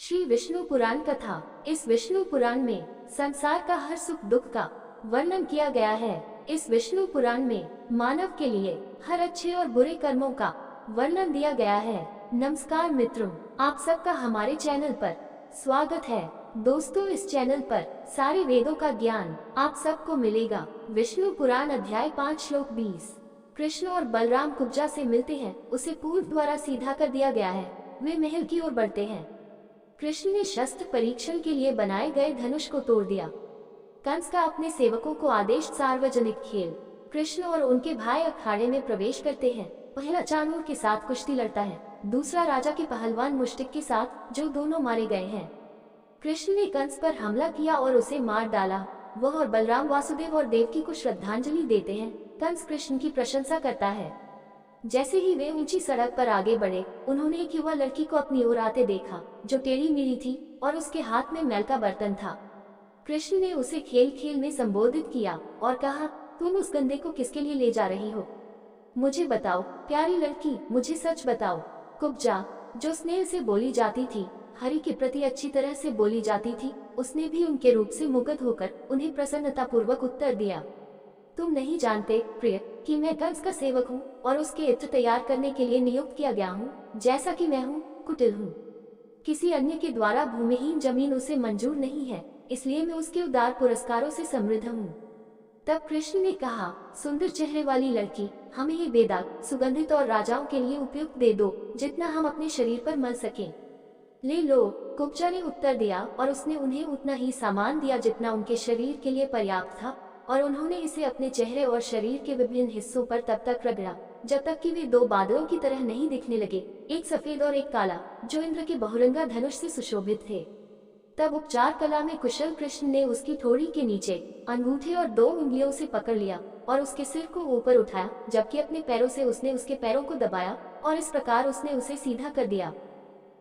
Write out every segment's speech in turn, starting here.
श्री विष्णु पुराण कथा। इस विष्णु पुराण में संसार का हर सुख दुख का वर्णन किया गया है। इस विष्णु पुराण में मानव के लिए हर अच्छे और बुरे कर्मों का वर्णन दिया गया है। नमस्कार मित्रों, आप सबका हमारे चैनल पर स्वागत है। दोस्तों, इस चैनल पर सारे वेदों का ज्ञान आप सबको मिलेगा। विष्णु पुराण अध्याय 5 श्लोक 20। कृष्ण और बलराम कुब्जा से मिलते हैं, उसे पूर्व द्वारा सीधा कर दिया गया है। वे महल की ओर बढ़ते हैं। कृष्ण ने शस्त्र परीक्षण के लिए बनाए गए धनुष को तोड़ दिया। कंस का अपने सेवकों को आदेश। सार्वजनिक खेल। कृष्ण और उनके भाई अखाड़े में प्रवेश करते हैं। पहला चाणूर के साथ कुश्ती लड़ता है, दूसरा राजा के पहलवान मुष्टिक के साथ, जो दोनों मारे गए हैं। कृष्ण ने कंस पर हमला किया और उसे मार डाला। वह और बलराम वासुदेव और देवकी को श्रद्धांजलि देते हैं। कंस कृष्ण की प्रशंसा करता है। जैसे ही वे ऊंची सड़क पर आगे बढ़े, उन्होंने एक युवा लड़की को अपनी ओर आते देखा, जो टेढ़ी मेढ़ी थी और उसके हाथ में मैल का बर्तन था। कृष्ण ने उसे खेल खेल में संबोधित किया और कहा, तुम उस गंधे को किसके लिए ले जा रही हो? मुझे बताओ प्यारी लड़की, मुझे सच बताओ। कुब्जा, जो स्नेह से बोली जाती थी, हरि के प्रति अच्छी तरह से बोली जाती थी, उसने भी उनके रूप से मुग्ध होकर उन्हें प्रसन्नता पूर्वक उत्तर दिया, तुम नहीं जानते प्रिय कि मैं कंस का सेवक हूँ और उसके इत्र तैयार करने के लिए नियुक्त किया गया हूँ। जैसा कि मैं हूँ, कुटिल हूँ। किसी अन्य के द्वारा भूमिहीन जमीन उसे मंजूर नहीं है, इसलिए मैं उसके उदार पुरस्कारों से समृद्ध हूँ। तब कृष्ण ने कहा, सुंदर चेहरे वाली लड़की, हमें ये बेदाग, सुगंधित और राजाओं के लिए उपयुक्त दे दो, जितना हम अपने शरीर पर मल सकें। ले लो, कुब्जा ने उत्तर दिया, और उसने उन्हें उतना ही सामान दिया जितना उनके शरीर के लिए पर्याप्त था, और उन्होंने इसे अपने चेहरे और शरीर के विभिन्न हिस्सों पर तब तक रगड़ा जब तक कि वे दो बादलों की तरह नहीं दिखने लगे, एक सफेद और एक काला, जो इंद्र के बहुरंगा धनुष से सुशोभित थे। तब उपचार कला में कुशल कृष्ण ने उसकी थोड़ी के नीचे अंगूठे और 2 उंगलियों से पकड़ लिया और उसके सिर को ऊपर उठाया, जबकि अपने पैरों से उसने उसके पैरों को दबाया और इस प्रकार उसने उसे सीधा कर दिया।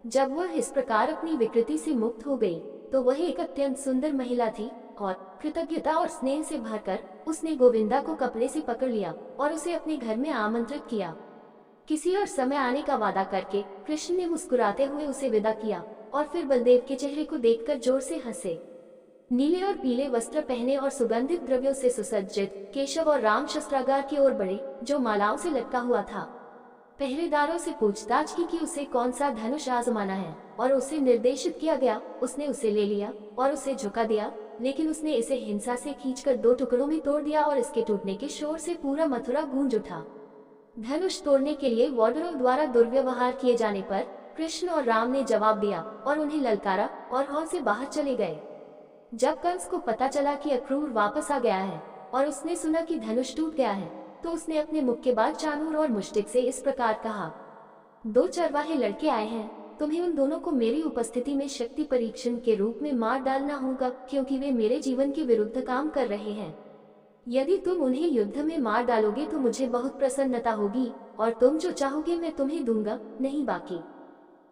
जब वह इस प्रकार अपनी विकृति से मुक्त हो गई, तो वह एक अत्यंत सुंदर महिला थी, और कृतज्ञता और स्नेह से भरकर उसने गोविंदा को कपड़े से पकड़ लिया और उसे अपने घर में आमंत्रित किया। किसी और समय आने का वादा करके कृष्ण ने मुस्कुराते हुए उसे विदा किया और फिर बलदेव के चेहरे को देखकर जोर से हंसे। नीले और पीले वस्त्र पहने और सुगंधित द्रव्यों से सुसज्जित केशव और राम शस्त्रागार की ओर बढ़े, जो मालाओं से लटका हुआ था। पहरेदारों से पूछताछ की कि उसे कौन सा धनुष आजमाना है, और उसे निर्देशित किया गया। उसने उसे ले लिया और उसे झुका दिया, लेकिन उसने इसे हिंसा से खींचकर 2 टुकड़ों में तोड़ दिया और इसके टूटने के शोर से पूरा मथुरा गूंज उठा। धनुष तोड़ने के लिए वानरों द्वारा दुर्व्यवहार किए जाने पर कृष्ण और राम ने जवाब दिया और उन्हें ललकारा और हॉल से बाहर चले गए। जब कंस को पता चला कि अक्रूर वापस आ गया है और उसने सुना कि धनुष टूट गया है, तो उसने अपने मुक्केबाज चाणूर और मुष्टिक से इस प्रकार कहा, 2 चरवाहे लड़के आए हैं, तुम्हें उन दोनों को मेरी उपस्थिति में शक्ति परीक्षण के रूप में मार डालना होगा, क्योंकि वे मेरे जीवन के विरुद्ध काम कर रहे हैं। यदि तुम उन्हें युद्ध में मार डालोगे तो मुझे बहुत प्रसन्नता होगी, और तुम जो चाहोगे मैं तुम्हें दूंगा, नहीं बाकी।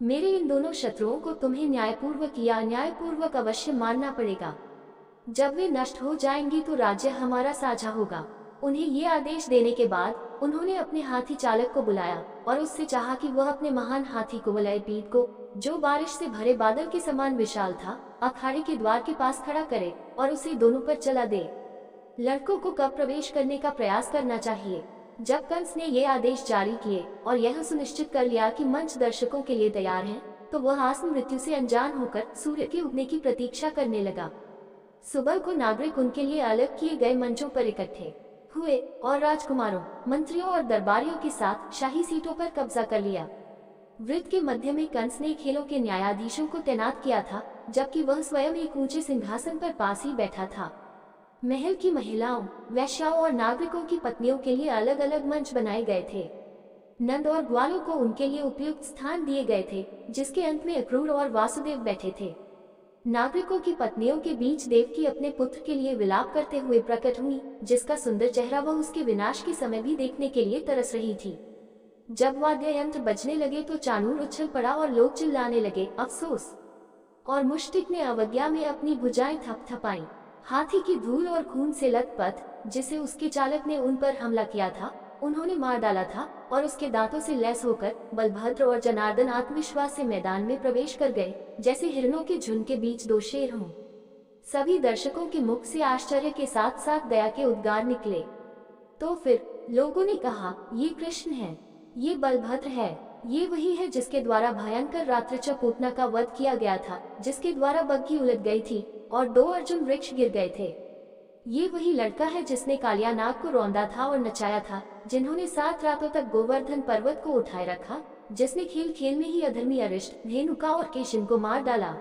मेरे इन दोनों शत्रुओं को तुम्हें न्यायपूर्वक या अन्यायपूर्वक अवश्य मारना पड़ेगा। जब वे नष्ट हो जाएंगे तो राज्य हमारा साझा होगा। उन्हें ये आदेश देने के बाद उन्होंने अपने हाथी चालक को बुलाया और उससे चाहा कि वह अपने महान हाथी को वलय पीठ को, जो बारिश से भरे बादल के समान विशाल था, अखाड़े के द्वार के पास खड़ा करे और उसे दोनों पर चला दे। लड़कों को कब प्रवेश करने का प्रयास करना चाहिए? जब कंस ने ये आदेश जारी किए और यह सुनिश्चित कर लिया कि मंच दर्शकों के लिए तैयार है, तो वह आसन मृत्यु से अनजान होकर सूर्य के उगने की प्रतीक्षा करने लगा। सुबह को नागरिक उनके लिए अलग किए गए मंचों पर इकट्ठे हुए और राजकुमारों, मंत्रियों और दरबारियों के साथ शाही सीटों पर कब्जा कर लिया। वृत्त के मध्य में कंस ने खेलों के न्यायाधीशों को तैनात किया था, जबकि वह स्वयं एक ऊंचे सिंहासन पर पास ही बैठा था। महल की महिलाओं, वैश्याओं और नागरिकों की पत्नियों के लिए अलग अलग मंच बनाए गए थे। नंद और ग्वालों को उनके लिए उपयुक्त स्थान दिए गए थे, जिसके अंत में अक्रूर और वासुदेव बैठे थे। नागरिकों की पत्नियों के बीच देवकी अपने पुत्र के लिए विलाप करते हुए प्रकट हुई, जिसका सुंदर चेहरा वह उसके विनाश के समय भी देखने के लिए तरस रही थी। जब वाद्य यंत्र बजने लगे तो चाणूर उछल पड़ा और लोग चिल्लाने लगे, अफसोस। और मुष्टिक ने अवज्ञा में अपनी भुजाएं थपथपाईं। हाथी की धूल और खून से लथपथ, जिसे उसके चालक ने उन पर हमला किया था, उन्होंने मार डाला था और उसके दांतों से लैस होकर बलभद्र और जनार्दन आत्मविश्वास से मैदान में प्रवेश कर गए, जैसे हिरणों के झुंड के बीच दो शेर हों। सभी दर्शकों के मुख से आश्चर्य के साथ साथ दया के उद्गार निकले। तो फिर लोगों ने कहा, ये कृष्ण है, ये बलभद्र है, ये वही है जिसके द्वारा भयंकर रात्रिचा पूतना का वध किया गया था, जिसके द्वारा बग्घी उलट गई थी और 2 अर्जुन वृक्ष गिर गए थे। ये वही लड़का है जिसने कालियानाग को रौंदा था और नचाया था, जिन्होंने 7 रातों तक गोवर्धन पर्वत को उठाए रखा, जिसने खेल खेल में ही अधर्मी अरिष्ट, धेनुका और केशिन को मार डाला।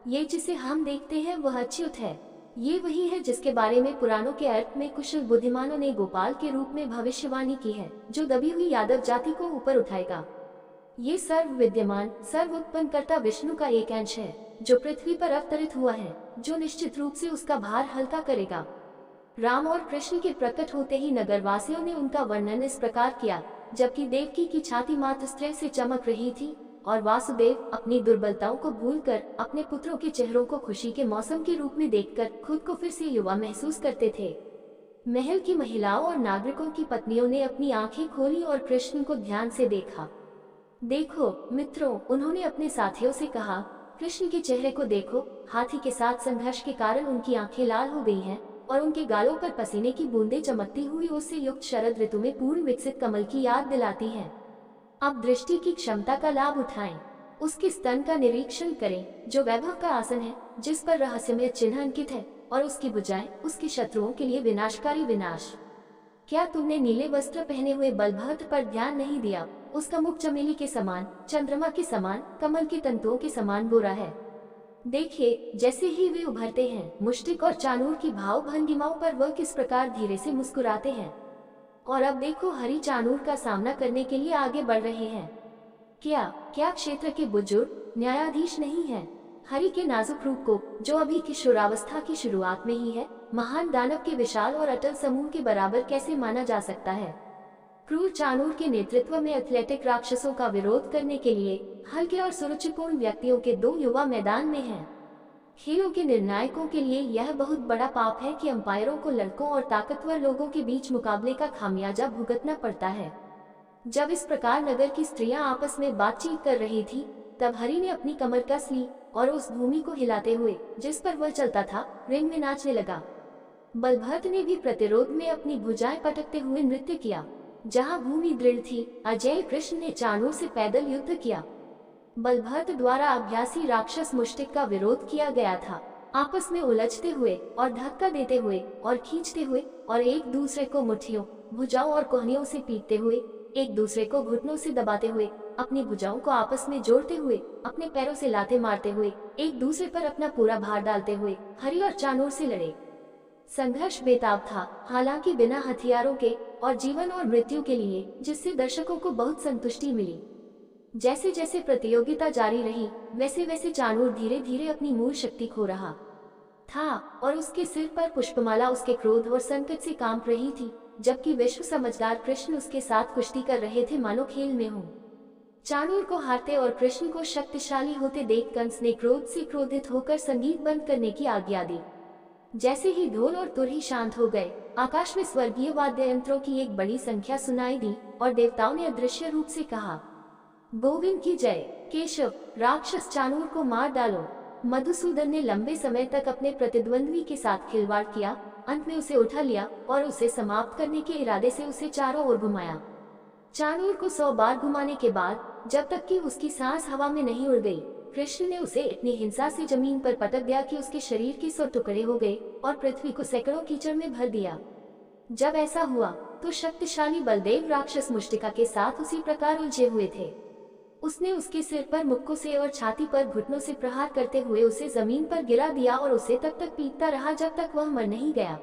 ये जिसे हम देखते हैं वह अच्युत है। ये वही है जिसके बारे में पुराणों के अर्थ में कुशल बुद्धिमानों ने गोपाल के रूप में भविष्यवाणी की है, जो दबी हुई यादव जाति को ऊपर उठाएगा। ये सर्व विद्यमान, सर्व उत्पन्न करता विष्णु का एक अंश है, जो पृथ्वी पर अवतरित हुआ है, जो निश्चित रूप से उसका भार हल्का करेगा। राम और कृष्ण के प्रकट होते ही नगरवासियों ने उनका वर्णन इस प्रकार किया। जबकि देवकी की छाती मातस्त्रय से चमक रही थी और वासुदेव अपनी दुर्बलताओं को भूलकर अपने पुत्रों के चेहरों को खुशी के मौसम के रूप में देखकर खुद को फिर से युवा महसूस करते थे। महल की महिलाओं और नागरिकों की पत्नियों ने अपनी आंखें खोली और कृष्ण को ध्यान से देखा। देखो मित्रों, उन्होंने अपने साथियों से कहा, कृष्ण के चेहरे को देखो। हाथी के साथ संघर्ष के कारण उनकी आंखें लाल हो गई हैं और उनके गालों पर पसीने की बूंदें चमकती हुई उससे युक्त शरद ऋतु में पूर्ण विकसित कमल की याद दिलाती हैं। अब दृष्टि की क्षमता का लाभ उठाएं, उसके स्तन का निरीक्षण करें, जो वैभव का आसन है, जिस पर रहस्यमय चिन्ह अंकित है, और उसकी भुजाएं उसके शत्रुओं के लिए विनाशकारी विनाश। क्या तुमने नीले वस्त्र पहने हुए बलभद्र पर ध्यान नहीं दिया? उसका मुख चमेली के समान, चंद्रमा के समान, कमल के तंतुओं के समान गोरा है। देखिए, जैसे ही वे उभरते हैं, मुष्टिक और चाणूर की भाव भंगिमाओं पर वह किस प्रकार धीरे से मुस्कुराते हैं। और अब देखो, हरि चाणूर का सामना करने के लिए आगे बढ़ रहे हैं। क्या क्षेत्र के बुजुर्ग न्यायाधीश नहीं हैं? हरि के नाजुक रूप को, जो अभी किशोरावस्था की शुरुआत में ही है, महान दानव के विशाल और अटल समूह के बराबर कैसे माना जा सकता है? क्रूर चाणूर के नेतृत्व में एथलेटिक राक्षसों का विरोध करने के लिए हल्के और सुरुचिपूर्ण व्यक्तियों के 2 युवा मैदान में हैं। खेलों के निर्णायकों के लिए यह बहुत बड़ा पाप है कि अंपायरों को लड़कों और ताकतवर लोगों के बीच मुकाबले का खामियाजा भुगतना पड़ता है। जब इस प्रकार नगर की स्त्रियां आपस में बातचीत कर रही थी, तब हरि ने अपनी कमर कस ली और उस भूमि को हिलाते हुए, जिस पर वह चलता था, रिंग में नाचने लगा। बलभद्र ने भी प्रतिरोध में अपनी भुजाएं पटकते हुए नृत्य किया। जहां भूमि दृढ़ थी, अजय कृष्ण ने चाणूर से पैदल युद्ध किया। बलभद्र द्वारा अभ्यासी राक्षस मुष्टिक का विरोध किया गया था। आपस में उलझते हुए और धक्का देते हुए और खींचते हुए और एक दूसरे को मुट्ठियों, भुजाओं और कोहनियों से पीटते हुए, एक दूसरे को घुटनों से दबाते हुए, अपनी भुजाओं को आपस में जोड़ते हुए, अपने पैरों से लाते मारते हुए, एक दूसरे पर अपना पूरा भार डालते हुए हरि और चाणूर से लड़े। संघर्ष बेताब था, हालांकि बिना हथियारों के, और जीवन और मृत्यु के लिए, जिससे दर्शकों को बहुत संतुष्टि मिली। जैसे जैसे प्रतियोगिता जारी रही, वैसे वैसे चाणूर धीरे धीरे अपनी मूल शक्ति खो रहा था और उसके सिर पर पुष्पमाला उसके क्रोध और संकट से कांप रही थी, जबकि विश्व समझदार कृष्ण उसके साथ कुश्ती कर रहे थे मानो खेल में हो। चाणूर को हारते और कृष्ण को शक्तिशाली होते देख कंस ने क्रोध से क्रोधित होकर संगीत बंद करने की आज्ञा दी। जैसे ही ढोल और तुरही शांत हो गए, आकाश में स्वर्गीय वाद्य यंत्रों की एक बड़ी संख्या सुनाई दी और देवताओं ने अदृश्य रूप से कहा, गोविंद की जय। केशव, राक्षस चाणूर को मार डालो। मधुसूदन ने लंबे समय तक अपने प्रतिद्वंद्वी के साथ खिलवाड़ किया, अंत में उसे उठा लिया और उसे समाप्त करने के इरादे से उसे चारों ओर घुमाया। चाणूर को 100 बार घुमाने के बाद, जब तक कि उसकी सांस हवा में नहीं उड़ गई, कृष्ण ने उसे इतनी हिंसा से जमीन पर पटक दिया कि उसके शरीर के 100 टुकड़े हो गए और पृथ्वी को सैकड़ों कीचड़ में भर दिया। जब ऐसा हुआ तो शक्तिशाली बलदेव राक्षस मुष्टिका के साथ उसी प्रकार उलझे हुए थे। उसने उसके सिर पर मुक्कों से और छाती पर घुटनों से प्रहार करते हुए उसे जमीन पर गिरा दिया और उसे तब तक पीटता रहा जब तक वह मर नहीं गया।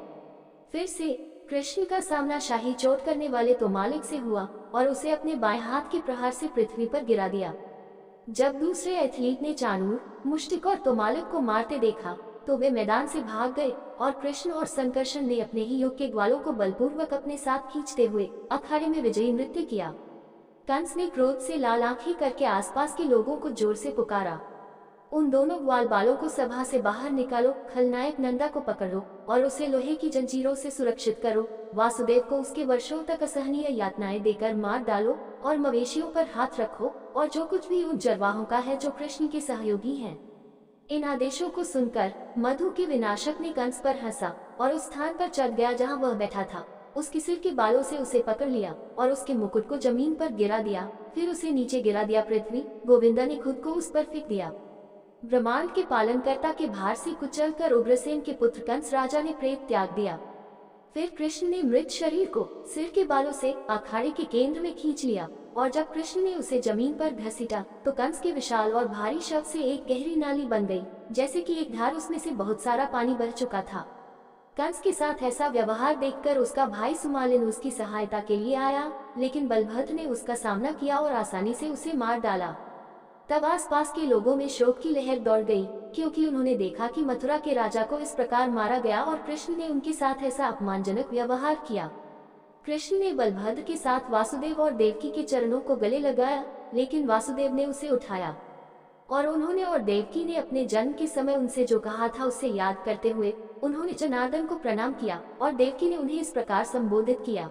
फिर से कृष्ण का सामना शाही चोट करने वाले तोमालिक से हुआ और उसे अपने बाएं हाथ के प्रहार से पृथ्वी पर गिरा दिया। जब दूसरे एथलीट ने चाणूर, मुष्टिक और तोमालिक को मारते देखा तो वे मैदान से भाग गए और कृष्ण और संकर्षण ने अपने ही युग के ग्वालों को बलपूर्वक अपने साथ खींचते हुए अखाड़े में विजयी नृत्य किया। कंस ने क्रोध से लाल आंखें करके आसपास के लोगों को जोर से पुकारा, उन दोनों ग्वाल बालों को सभा से बाहर निकालो, खलनायक नंदा को पकड़ो और उसे लोहे की जंजीरों से सुरक्षित करो। वासुदेव को उसके वर्षों तक असहनीय यातनाएं देकर मार डालो और मवेशियों पर हाथ रखो और जो कुछ भी उन चरवाहों का है जो कृष्ण के सहयोगी हैं। इन आदेशों को सुनकर मधु के विनाशक ने कंस पर हंसा और उस स्थान पर चढ़ गया जहाँ वह बैठा था। उसके सिर के बालों से उसे पकड़ लिया और उसके मुकुट को जमीन पर गिरा दिया, फिर उसे नीचे गिरा दिया। पृथ्वी गोविंदा ने खुद को उस पर फेंक दिया। ब्रह्मांड के पालनकर्ता के भार से कुचलकर उग्रसेन के पुत्र कंस राजा ने प्रेत त्याग दिया। फिर कृष्ण ने मृत शरीर को सिर के बालों से अखाड़े के केंद्र में खींच लिया और जब कृष्ण ने उसे जमीन पर घसीटा तो कंस के विशाल और भारी शव से एक गहरी नाली बन गई, जैसे कि एक धार उसमें से बहुत सारा पानी बह चुका था। कंस के साथ ऐसा व्यवहार देखकर उसका भाई सुमालिन उसकी सहायता के लिए आया, लेकिन बलभद्र ने उसका सामना किया और आसानी से उसे मार डाला। तब आसपास के लोगों में शोक की लहर दौड़ गई, क्योंकि उन्होंने देखा कि मथुरा के राजा को इस प्रकार मारा गया और कृष्ण ने उनके साथ ऐसा अपमानजनक व्यवहार किया। कृष्ण ने बलभद्र के साथ वासुदेव और देवकी के चरणों को गले लगाया, लेकिन वासुदेव ने उसे उठाया और उन्होंने और देवकी ने अपने जन्म के समय उनसे जो कहा था उससे याद करते हुए उन्होंने जनार्दन को प्रणाम किया और देवकी ने उन्हें इस प्रकार संबोधित किया,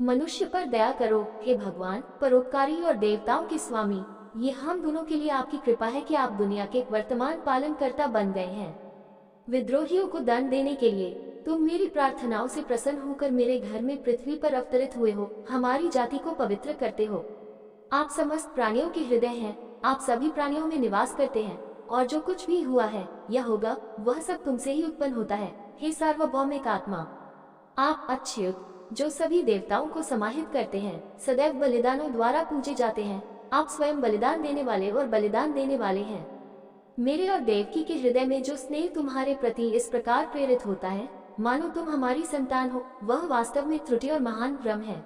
मनुष्य पर दया करो हे भगवान, परोपकारी और देवताओं के स्वामी। ये हम दोनों के लिए आपकी कृपा है कि आप दुनिया के वर्तमान पालनकर्ता बन गए हैं। विद्रोहियों को दंड देने के लिए तुम मेरी प्रार्थनाओं से प्रसन्न होकर मेरे घर में पृथ्वी पर अवतरित हुए हो, हमारी जाति को पवित्र करते हो। आप समस्त प्राणियों के हृदय हैं, आप सभी प्राणियों में निवास करते हैं और जो कुछ भी हुआ है या होगा वह सब तुमसे ही उत्पन्न होता है, हे सार्वभौमिक आत्मा। आप अच्युत जो सभी देवताओं को समाहित करते हैं, सदैव बलिदानों द्वारा पूजे जाते हैं। आप स्वयं बलिदान देने वाले और बलिदान देने वाले हैं। मेरे और देवकी के हृदय में जो स्नेह तुम्हारे प्रति इस प्रकार प्रेरित होता है मानो तुम हमारी संतान हो, वह वास्तव में त्रुटि और महान भ्रम है।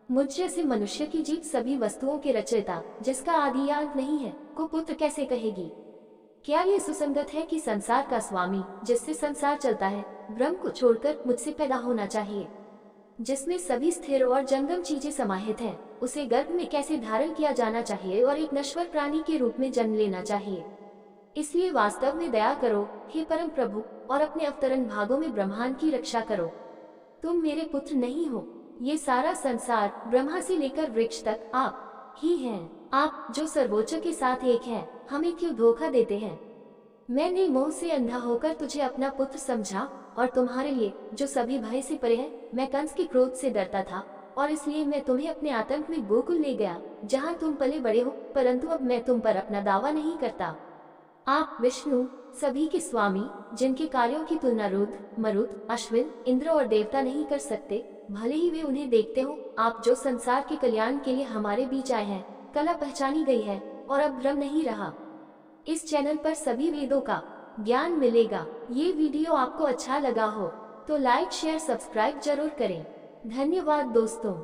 मुझ जैसे मनुष्य की जीव सभी वस्तुओं के रचयिता, जिसका आदि या अंत नहीं है, को पुत्र कैसे कहेगी? क्या ये सुसंगत है कि संसार का स्वामी, जिससे संसार चलता है, ब्रह्म को छोड़कर मुझसे पैदा होना चाहिए? जिसमें सभी स्थिर और जंगम चीजें समाहित हैं, उसे गर्भ में कैसे धारण किया जाना चाहिए और एक नश्वर प्राणी के रूप में जन्म लेना चाहिए? इसलिए वास्तव में दया करो हे परम प्रभु और अपने अवतरण भागों में ब्रह्मांड की रक्षा करो। तुम मेरे पुत्र नहीं हो, ये सारा संसार ब्रह्मा से लेकर वृक्ष तक आप ही हैं। आप जो सर्वोच्च के साथ एक हैं, हमें क्यों धोखा देते हैं? मैंने मोह से अंधा होकर तुझे अपना पुत्र समझा और तुम्हारे लिए जो सभी भय से परे है, मैं कंस के क्रोध से डरता था और इसलिए मैं तुम्हें अपने आतंक में गोकुल ले गया, जहाँ तुम पले बड़े हो, परंतु अब मैं तुम पर अपना दावा नहीं करता। आप विष्णु सभी के स्वामी, जिनके कार्यों की तुलना रुद्र, मरुत, अश्विन, इंद्र और देवता नहीं कर सकते, भले ही वे उन्हें देखते हो। आप जो संसार के कल्याण के लिए हमारे बीच आए हैं, कला पहचानी गई है और अब भ्रम नहीं रहा। इस चैनल पर सभी वेदों का ज्ञान मिलेगा। ये वीडियो आपको अच्छा लगा हो तो लाइक शेयर सब्सक्राइब जरूर करें। धन्यवाद दोस्तों।